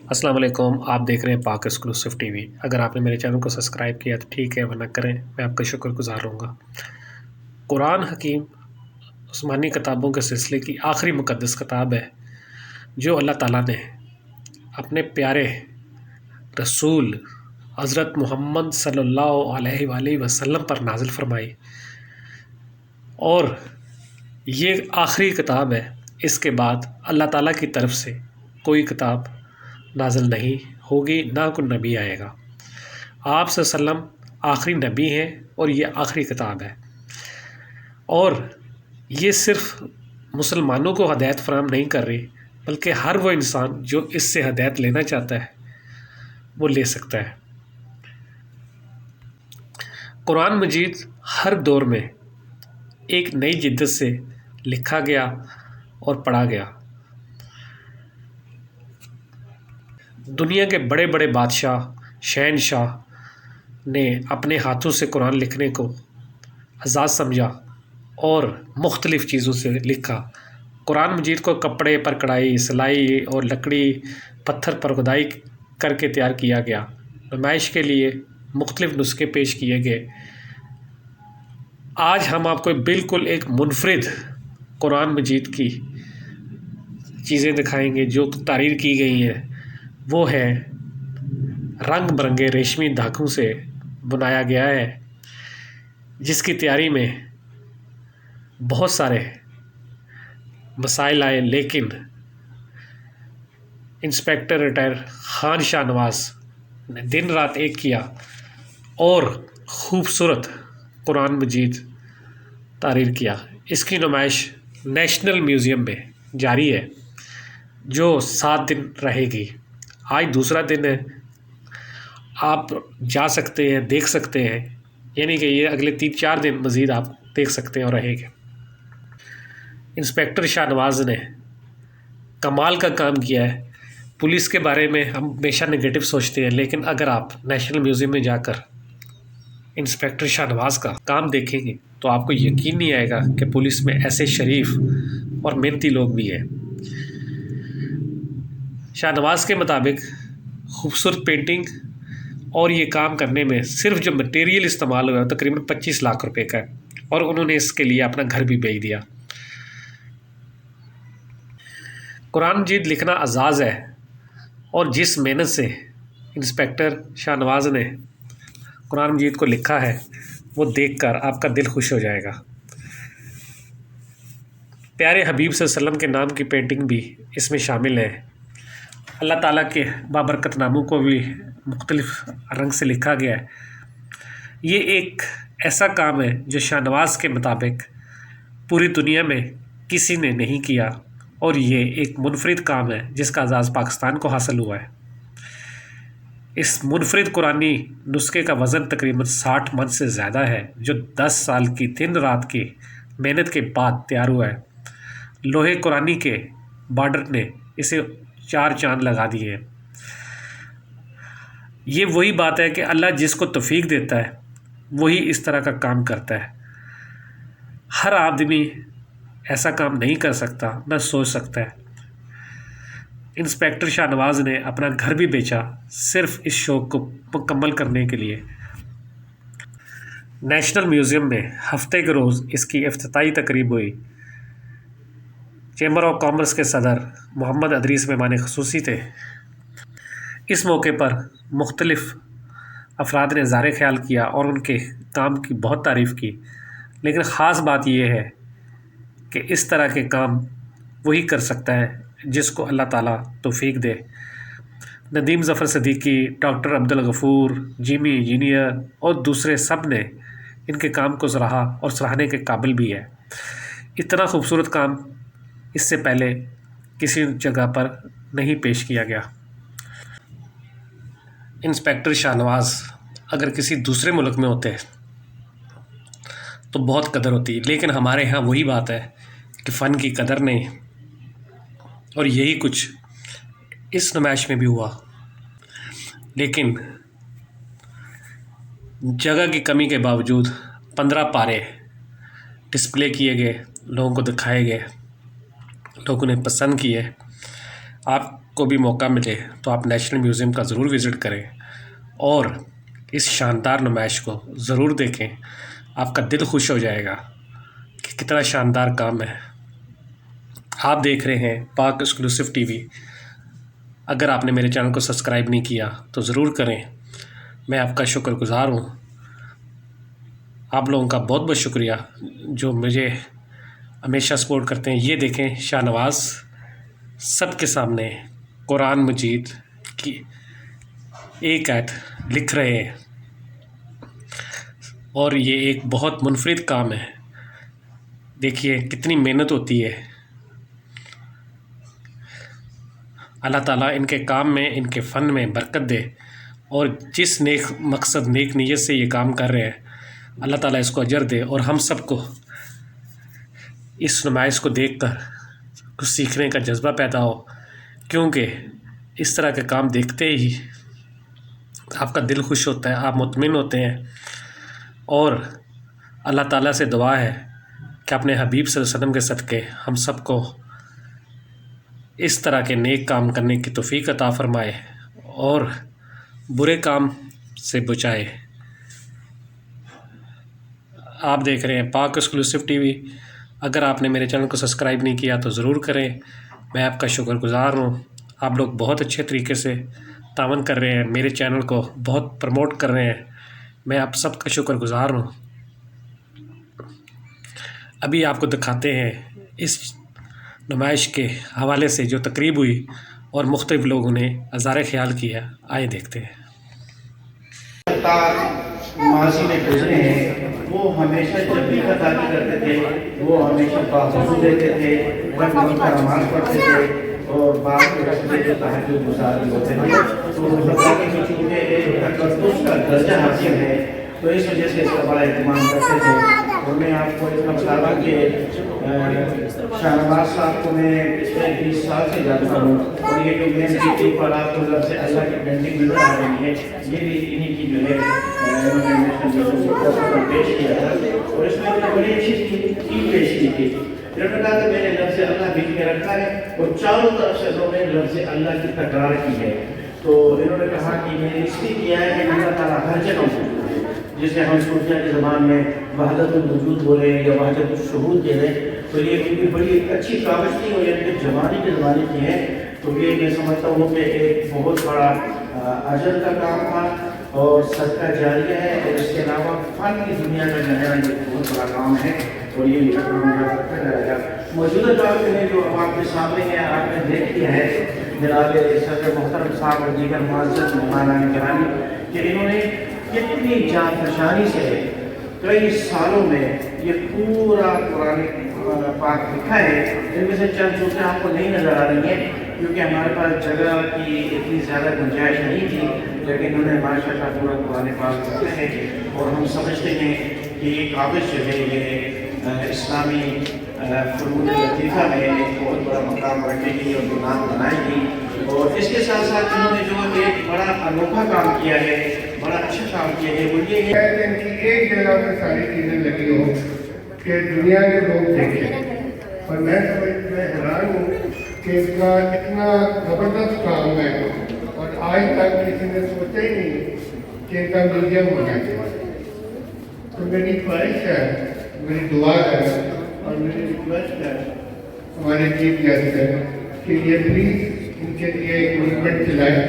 السلام علیکم، آپ دیکھ رہے ہیں پاک ایکسکلوسیو ٹی وی۔ اگر آپ نے میرے چینل کو سبسکرائب کیا تو ٹھیک ہے، ورنہ کریں، میں آپ کا شکر گزار رہوں گا۔ قرآن حکیم عثمانی کتابوں کے سلسلے کی آخری مقدس کتاب ہے جو اللہ تعالیٰ نے اپنے پیارے رسول حضرت محمد صلی اللہ علیہ وآلہ وسلم پر نازل فرمائی، اور یہ آخری کتاب ہے۔ اس کے بعد اللہ تعالیٰ کی طرف سے کوئی کتاب نازل نہیں ہوگی، نہ کوئی نبی آئے گا۔ آپ صلی اللہ علیہ وسلم آخری نبی ہیں اور یہ آخری کتاب ہے، اور یہ صرف مسلمانوں کو ہدایت فراہم نہیں کر رہی، بلکہ ہر وہ انسان جو اس سے ہدایت لینا چاہتا ہے وہ لے سکتا ہے۔ قرآن مجید ہر دور میں ایک نئی جدت سے لکھا گیا اور پڑھا گیا۔ دنیا کے بڑے بڑے بادشاہ، شہنشاہ نے اپنے ہاتھوں سے قرآن لکھنے کو اعزاز سمجھا اور مختلف چیزوں سے لکھا۔ قرآن مجید کو کپڑے پر کڑھائی، سلائی اور لکڑی پتھر پر کھدائی کر کے تیار کیا گیا۔ نمائش کے لیے مختلف نسخے پیش کیے گئے۔ آج ہم آپ کو بالکل ایک منفرد قرآن مجید کی چیزیں دکھائیں گے جو تحریر کی گئی ہیں۔ وہ ہے رنگ برنگے ریشمی دھاگوں سے بنایا گیا ہے، جس کی تیاری میں بہت سارے مسائل آئے، لیکن انسپیکٹر ریٹائر خان شاہ نواز نے دن رات ایک کیا اور خوبصورت قرآن مجید تحریر کیا۔ اس کی نمائش نیشنل میوزیم میں جاری ہے، جو 7 دن رہے گی۔ آج دوسرا دن ہے، آپ جا سکتے ہیں، دیکھ سکتے ہیں، یعنی کہ یہ اگلے 3-4 دن مزید آپ دیکھ سکتے ہیں اور رہے گے۔ انسپیکٹر شاہ نواز نے کمال کا کام کیا ہے۔ پولیس کے بارے میں ہم ہمیشہ نگیٹو سوچتے ہیں، لیکن اگر آپ نیشنل میوزیم میں جا کر انسپیکٹر شاہ نواز کا کام دیکھیں گے تو آپ کو یقین نہیں آئے گا کہ پولیس میں ایسے شریف اور محنتی لوگ بھی ہیں۔ شاہ نواز کے مطابق خوبصورت پینٹنگ اور یہ کام کرنے میں صرف جو مٹیریل استعمال ہوا ہے تقریباً 25 لاکھ روپے کا ہے، اور انہوں نے اس کے لیے اپنا گھر بھی بیچ دیا۔ قرآن مجید لکھنا اعزاز ہے، اور جس محنت سے انسپیکٹر شاہ نواز نے قرآن مجید کو لکھا ہے وہ دیکھ کر آپ کا دل خوش ہو جائے گا۔ پیارے حبیب صلی اللہ علیہ وسلم کے نام کی پینٹنگ بھی اس میں شامل ہے۔ اللہ تعالیٰ کے بابرکت ناموں کو بھی مختلف رنگ سے لکھا گیا ہے۔ یہ ایک ایسا کام ہے جو شاہ نواز کے مطابق پوری دنیا میں کسی نے نہیں کیا، اور یہ ایک منفرد کام ہے جس کا اعزاز پاکستان کو حاصل ہوا ہے۔ اس منفرد قرآنی نسخے کا وزن تقریباً 60 من سے زیادہ ہے، جو 10 سال کی دن رات کی محنت کے بعد تیار ہوا ہے۔ لوہے قرآنی کے بارڈر نے اسے 4 چاند لگا دیے ہیں۔ یہ وہی بات ہے کہ اللہ جس کو توفیق دیتا ہے وہی اس طرح کا کام کرتا ہے۔ ہر آدمی ایسا کام نہیں کر سکتا، نہ سوچ سکتا ہے۔ انسپیکٹر شاہ نواز نے اپنا گھر بھی بیچا صرف اس شوق کو مکمل کرنے کے لیے۔ نیشنل میوزیم میں ہفتے کے روز اس کی افتتاحی تقریب ہوئی۔ چیمبر آف کامرس کے صدر محمد ادریس مہمان خصوصی تھے۔ اس موقع پر مختلف افراد نے اظہار خیال کیا اور ان کے کام کی بہت تعریف کی، لیکن خاص بات یہ ہے کہ اس طرح کے کام وہی کر سکتا ہے جس کو اللہ تعالیٰ توفیق دے۔ Nadeem Zafar Siddiqui, doctor Abdul Ghafoor, Jamie engineer اور دوسرے سب نے ان کے کام کو سراہا اور سراہنے کے قابل بھی ہے۔ اتنا خوبصورت کام اس سے پہلے کسی جگہ پر نہیں پیش کیا گیا۔ انسپیکٹر شاہ نواز اگر کسی دوسرے ملک میں ہوتے تو بہت قدر ہوتی، لیکن ہمارے ہاں وہی بات ہے کہ فن کی قدر نہیں، اور یہی کچھ اس نمائش میں بھی ہوا۔ لیکن جگہ کی کمی کے باوجود 15 پارے ڈسپلے کیے گئے، لوگوں کو دکھائے گئے، لوگوں نے پسند کیے۔ آپ کو بھی موقع ملے تو آپ نیشنل میوزیم کا ضرور وزٹ کریں اور اس شاندار نمائش کو ضرور دیکھیں. آپ کا دل خوش ہو جائے گا کہ کتنا شاندار کام ہے. آپ دیکھ رہے ہیں پاک ایکسکلوسیو ٹی وی. اگر آپ نے میرے چینل کو سبسکرائب نہیں کیا تو ضرور کریں. میں آپ کا شکر گزار ہوں. آپ لوگوں کا بہت بہت شکریہ جو مجھے ہمیشہ سپورٹ کرتے ہیں. یہ دیکھیں شاہ نواز سب کے سامنے قرآن مجید کی ایک آیت لکھ رہے ہیں اور یہ ایک بہت منفرد کام ہے. دیکھیے کتنی محنت ہوتی ہے. اللہ تعالیٰ ان کے کام میں ان کے فن میں برکت دے اور جس نیک مقصد نیک نیت سے یہ کام کر رہے ہیں اللہ تعالیٰ اس کو اجر دے اور ہم سب کو اس نمائش کو دیکھ کر کچھ سیکھنے کا جذبہ پیدا ہو، کیونکہ اس طرح کے کام دیکھتے ہی آپ کا دل خوش ہوتا ہے، آپ مطمئن ہوتے ہیں. اور اللہ تعالیٰ سے دعا ہے کہ اپنے حبیب صلی اللہ علیہ وسلم کے صدقے ہم سب کو اس طرح کے نیک کام کرنے کی توفیق عطا فرمائے اور برے کام سے بچائے. آپ دیکھ رہے ہیں پاک ایکسکلوسیو ٹی وی. اگر آپ نے میرے چینل کو سبسکرائب نہیں کیا تو ضرور کریں. میں آپ کا شکر گزار ہوں. آپ لوگ بہت اچھے طریقے سے تعاون کر رہے ہیں، میرے چینل کو بہت پروموٹ کر رہے ہیں. میں آپ سب کا شکر گزار ہوں. ابھی آپ کو دکھاتے ہیں اس نمائش کے حوالے سے جو تقریب ہوئی اور مختلف لوگوں نے اظہار خیال کیا. آئے دیکھتے ہیں. ماضی میں گزرے ہیں وہ ہمیشہ جب بھی خطابی کرتے تھے وہ ہمیشہ باوضو دیتے تھے، رب کا نماز پڑھتے تھے اور بعد میں رکھتے جو تہجد گزار ہوتے ہیں. تو خطابی کی چونکہ ایک تقدس کا درجہ حاصل ہے تو اس وجہ سے اس کا بڑا اہتمام کرتے تھے. اور میں آپ کو اتنا بتا رہا کہ شاہ نواز صاحب کو میں پچھلے 20 سال سے جانتا ہوں اور یہ جو مین سٹی پر آپ کو لفظ اللہ کی پینٹنگ نظر آ رہی ہے یہ بھی انہی کی جو ہے پیش کیا تھا اور اس میں بڑی اچھی چیز پیش کی تھی. انہوں نے کہا کہ میں نے لفظ اللہ لکھ کے رکھا ہے اور چاروں طرف سے انہوں نے لفظ اللہ کی تکرار کی ہے. تو انہوں نے کہا کہ میں نے اس لیے کیا ہے کہ اللہ تعالیٰ ہر جگہ موجود ہے، جسے ہم صوفیہ کی زبان میں وحدت الوجود بولے یا وحدت الشہود کہہ دیں. تو یہ ان کی بڑی اچھی کاوش تھی اور ان کے زمانے کے زمانے کی ہے. تو یہ میں سمجھتا ہوں کہ ایک بہت بڑا اجر کا کام تھا اور صدقہ جاریہ ہے. اور اس کے علاوہ فن کی دنیا کا جو ہے یہ بہت بڑا کام ہے اور یہ کرتا جائے گا. موجودہ دور میں جو آپ کے سامنے ہے آپ نے دیکھ لیا ہے جناب صدر محترم صاحب اور دیگر معزز مہمانان گرامی کہ انہوں نے کتنی جانفشانی سے کئی سالوں میں یہ پورا قرآن پاک لکھا ہے. ان میں سے چند چیزیں آپ کو نہیں نظر آ رہی ہیں کیونکہ ہمارے پاس جگہ کی اتنی زیادہ گنجائش نہیں تھی، لیکن انہوں نے ماشاء اللہ پورا قرآن پاک لکھا ہے. اور ہم سمجھتے ہیں کہ یہ کاغذ جو ہے یہ اسلامی فنون لطیفہ میں ایک بہت بڑا مقام رکھے گی اور نام بنائے گی. اور اس کے ساتھ ساتھ انہوں نے جو ایک بڑا انوکھا کام کیا ہے، بڑا اچھا کام کیا ہے، وہ یہ ہے کہ ان کی ایک جگہ پہ ساری چیزیں لگی ہوں کہ دنیا کے لوگ دیکھیں. اور میں حیران ہوں کہ اس کا اتنا زبردست کام ہے اور آج تک کسی نے سوچا ہی نہیں کہ ان کا میوزیم ہونا چاہیے. تو میری خواہش ہے، میری دعا ہے اور میری ریکویسٹ ہے ہمارے چیف گیسٹ ہے کہ یہ پلیز ان کے لیے ایک موومنٹ چلائیں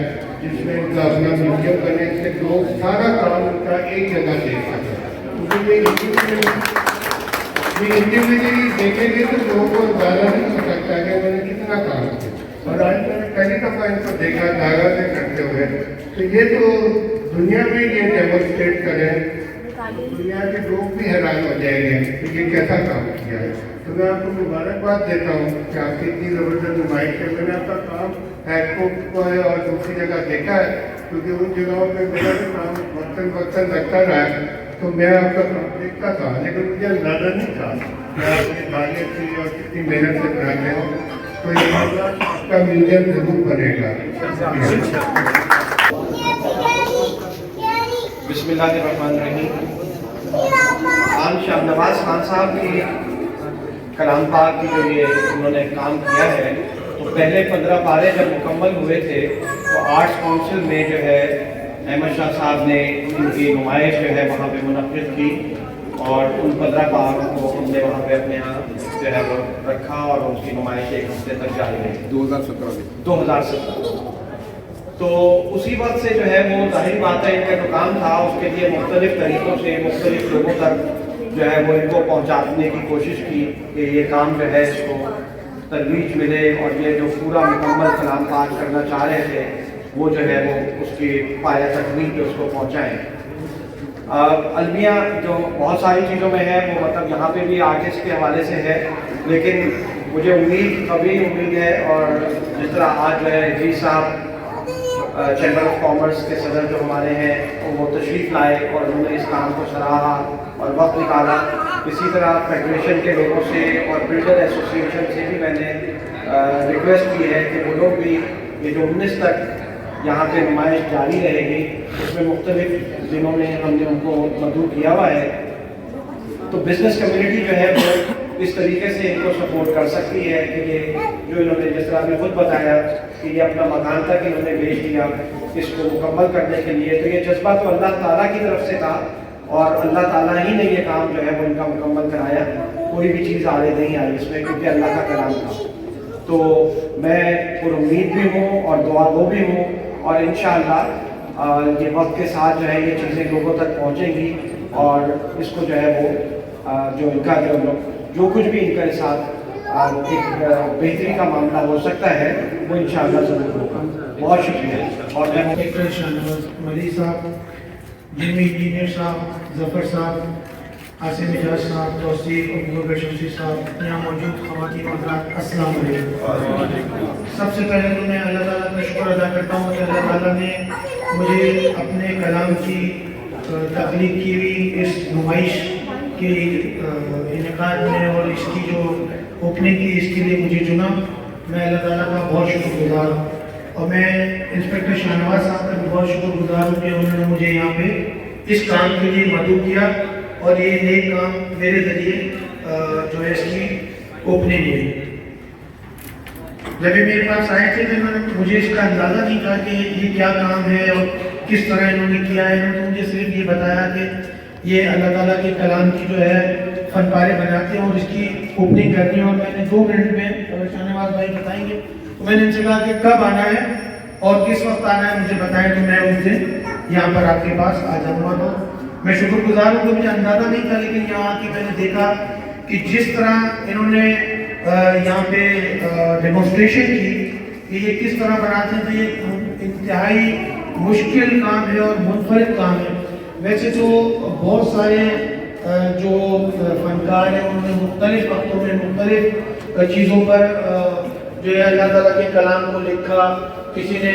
جس میں ان کا اپنا میوزیم بنے سے لوگ سارا کام ان کا ایک جگہ دیکھ سکیں. کیونکہ یہ انڈیویجلی دیکھیں گے تو لوگوں کو اندازہ نہیں ہو سکتا کہ انہوں نے کتنا کام کیا. اور آج میں نے پہلی دفعہ ان کو دیکھا دھاگا سے کرتے ہوئے تو یہ تو دنیا میں یہ ڈیمونسٹریٹ کریں دنیا کے لوگ بھی حیران ہو جائیں گے کہ یہ کیسا کام کیا ہے. تو میں آپ کو مبارکباد دیتا ہوں کہ آپ کی اتنی زبردست نمائش ہے. میں نے آپ کا کام ایکسپو کو ہے اور دوسری جگہ دیکھا ہے کیونکہ ان جگہوں پہ میرا بھی کام وقتاً لگتا رہا ہے تو میں آپ کا کام دیکھتا تھا لیکن مجھے اندازہ نہیں تھا کہ آپ کی تعلیم سے اور کتنی محنت سے بناتے ہو. تو یہ آپ کا میوزیم ضرور بنے گا. بسم اللہ الرحمن الرحیم. خان شاہ نواز خان صاحب کی کلام پاک کی جو یہ انہوں نے کام کیا ہے تو پہلے 15 پارے جب مکمل ہوئے تھے تو آرٹس کونسل میں جو ہے احمد شاہ صاحب نے ان کی نمائش جو ہے وہاں پہ منعقد کی اور ان 15 پاروں کو ہم نے وہاں پہ اپنے یہاں جو ہے وہ رکھا اور اس کی نمائش ایک ہفتے تک جاری رہی 2017 تو اسی وقت سے جو ہے وہ ظاہر بات ہے ان کا جو کام تھا اس کے لیے مختلف طریقوں سے مختلف لوگوں تک جو ہے وہ ان کو پہنچانے کی کوشش کی کہ یہ کام جو ہے اس کو ترویج ملے اور یہ جو پورا مکمل کلام پاک کرنا چاہ رہے تھے وہ جو ہے وہ اس کی پایہ تکمیل پہ اس کو پہنچائیں. المیہ جو بہت ساری چیزوں میں ہے وہ مطلب یہاں پہ بھی آرٹسٹ کے حوالے سے ہے لیکن مجھے کبھی امید ہے اور جس طرح آج جو ہے جی صاحب چیمبر آف کامرس کے صدر جو ہمارے ہیں وہ تشریف لائے اور انہوں نے اس کام کو سراہا اور وقت نکالا. اسی طرح فیڈریشن کے لوگوں سے اور بلڈر ایسوسیشن سے بھی میں نے ریکویسٹ کی ہے کہ وہ لوگ بھی یہ جو 19 تک یہاں پہ نمائش جاری رہے گی اس میں مختلف دنوں میں ہم نے ان کو مدعو کیا ہوا ہے تو بزنس کمیونٹی جو ہے وہ اس طریقے سے ان کو سپورٹ کر سکتی ہے کہ یہ جو انہوں نے جس طرح میں خود بتایا کہ یہ اپنا مکان تک انہوں نے بیچ دیا اس کو مکمل کرنے کے لیے. تو یہ جذبہ تو اللہ تعالیٰ کی طرف سے تھا اور اللہ تعالیٰ ہی نے یہ کام جو ہے وہ ان کا مکمل کرایا. کوئی بھی چیز آگے نہیں آئی اس میں کیونکہ اللہ کا کلام تھا. تو میں پر امید بھی ہوں اور دعا گو بھی ہوں اور انشاءاللہ یہ وقت کے ساتھ جو ہے یہ چیزیں لوگوں تک پہنچیں گی اور اس کو جو ہے وہ جو ان کا جو کچھ بھی ان کے ساتھ ایک بہتری کا معاملہ ہو سکتا ہے وہ انشاءاللہ ضرور ہوگا. بہت شکریہ. اور میں ڈاکٹر شاہنواز ملی صاحب, جمی انجینئر صاحب, ظفر صاحب, عاصم اجاز صاحب, توصیف ابوبکر شمسی صاحب, یہاں موجود خواتین و حضرات, السلام علیکم. سب سے پہلے تو میں اللہ تعالیٰ کا شکر ادا کرتا ہوں کہ اللہ تعالیٰ نے مجھے اپنے کلام کی تخلیق کی ہوئی اس نمائش کے انعقاد میں اور اس کی جو اوپننگ کی اس کے لیے مجھے چنا. میں اللہ تعالیٰ کا بہت شکر گزار ہوں اور میں انسپیکٹر شاہنواز صاحب کا بھی بہت شکر گزار ہوں کہ انہوں نے مجھے یہاں پہ اس کام کے لیے مدعو کیا اور یہ نیک کام میرے ذریعے جو ہے اس کی اوپننگ ہوئی. جب یہ میرے پاس آئے تھے تو مجھے اس کا اندازہ نہیں تھا کہ یہ کیا کام ہے اور کس طرح انہوں نے کیا ہے. انہوں نے مجھے صرف یہ بتایا کہ یہ اللہ تعالیٰ کے کلام کی جو ہے فن پارے بناتے ہیں اور اس کی اوپننگ کرنی ہے. اور میں نے 2 منٹ میں شاہنواز بھائی بتائیں گے تو میں نے ان سے کہا کہ کب آنا ہے اور کس وقت آنا ہے مجھے بتائیں تو میں اس دن یہاں پر آپ کے پاس آ جاؤں گا. تو میں شکر گزار ہوں کہ مجھے اندازہ نہیں تھا لیکن یہاں آ کے میں نے دیکھا کہ جس طرح انہوں نے یہاں پہ ڈیمونسٹریشن کی کہ یہ کس طرح بناتے ہیں تو یہ انتہائی مشکل کام ہے اور منفرد کام ہے. ویسے تو بہت سارے جو فنکار ہیں انہوں نے مختلف وقتوں میں مختلف چیزوں پر جو ہے اللہ تعالیٰ کے کلام کو لکھا. کسی نے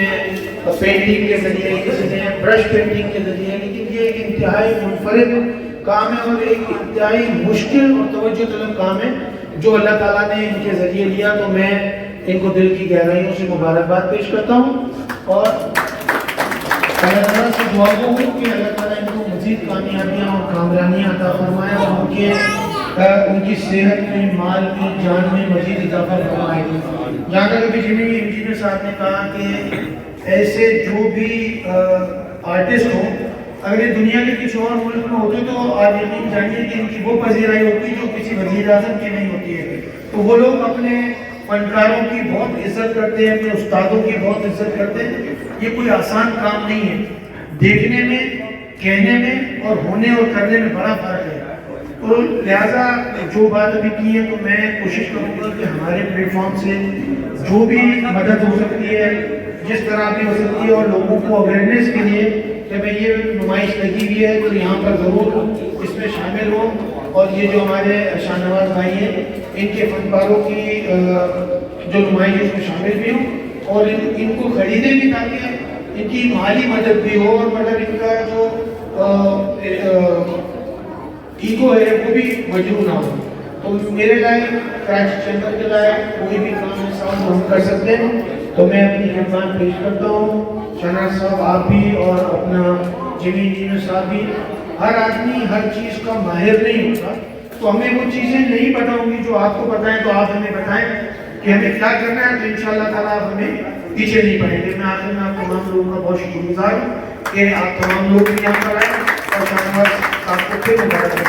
پینٹنگ کے ذریعے, کسی نے برش پینٹنگ کے ذریعے, لیکن یہ ایک انتہائی منفرد کام ہے اور ایک انتہائی مشکل اور توجہ طلب کام ہے جو اللہ تعالیٰ نے ان کے ذریعے لیا. تو میں ان کو دل کی گہرائیوں سے مبارکباد پیش کرتا ہوں اور اللہ تعالیٰ سے دعا ہوں کہ اللہ تعالیٰ ان کو مزید کامیابیاں اور کامرانیاں عطا فرمائے اور ان کی صحت میں, مال میں, جان میں مزید اضافہ فرمائے. جہاں تک ابھی جمی انجینئر صاحب نے کہا کہ ایسے جو بھی آرٹسٹ ہوں اگر یہ دنیا کے کسی اور ملک میں ہوتے تو آپ یقین جانیے کہ ان کی وہ پذیرائی ہوتی جو کسی وزیر اعظم کی نہیں ہوتی ہے. تو وہ لوگ اپنے فنکاروں کی بہت عزت کرتے ہیں, اپنے استادوں کی بہت عزت کرتے ہیں. یہ کوئی آسان کام نہیں ہے, دیکھنے میں, کہنے میں اور ہونے اور کرنے میں بڑا فرق ہے. تو لہٰذا جو بات ابھی کی ہے تو میں کوشش کروں گا کہ ہمارے پلیٹ فارم سے جو بھی مدد ہو سکتی ہے جس طرح بھی ہو سکتی ہے اور لوگوں کو اویئرنیس کے لیے کہ بھائی یہ نمائش لگی ہوئی ہے تو یہاں پر ضرور اس میں شامل ہو اور یہ جو ہمارے شاہنواز بھائی ہیں ان کے فنکاروں کی جو نمائش اس میں شامل بھی ہوں اور ان کو خریدیں بھی تاکہ ان کی مالی مدد بھی ہو اور مطلب ان کا جو ایگو ہے وہ بھی مجروح نہ ہو. تو میرے لائق کراچی چیمبر کے لائق کوئی بھی کام ایسا ہو ہم کر سکتے ہیں تو میں اپنی خدمات پیش کرتا ہوں. شاہنواز صاحب آپ بھی اور اپنا جمی انجینئر صاحب بھی, ہر آدمی ہر چیز کا ماہر نہیں ہوتا تو ہمیں وہ چیزیں نہیں پتہ ہوں گی جو آپ کو پتہ ہے تو آپ ہمیں بتائیں کہ ہمیں کیا کرنا ہے، تو انشاءاللہ تعالیٰ آپ ہمیں پیچھے نہیں پڑیں گے۔ میں آخر میں آپ تمام لوگوں کا بہت شکر گزار ہوں کہ آپ تمام لوگ یہاں پر آئے اور شاہنواز آپ کو پھر مبارک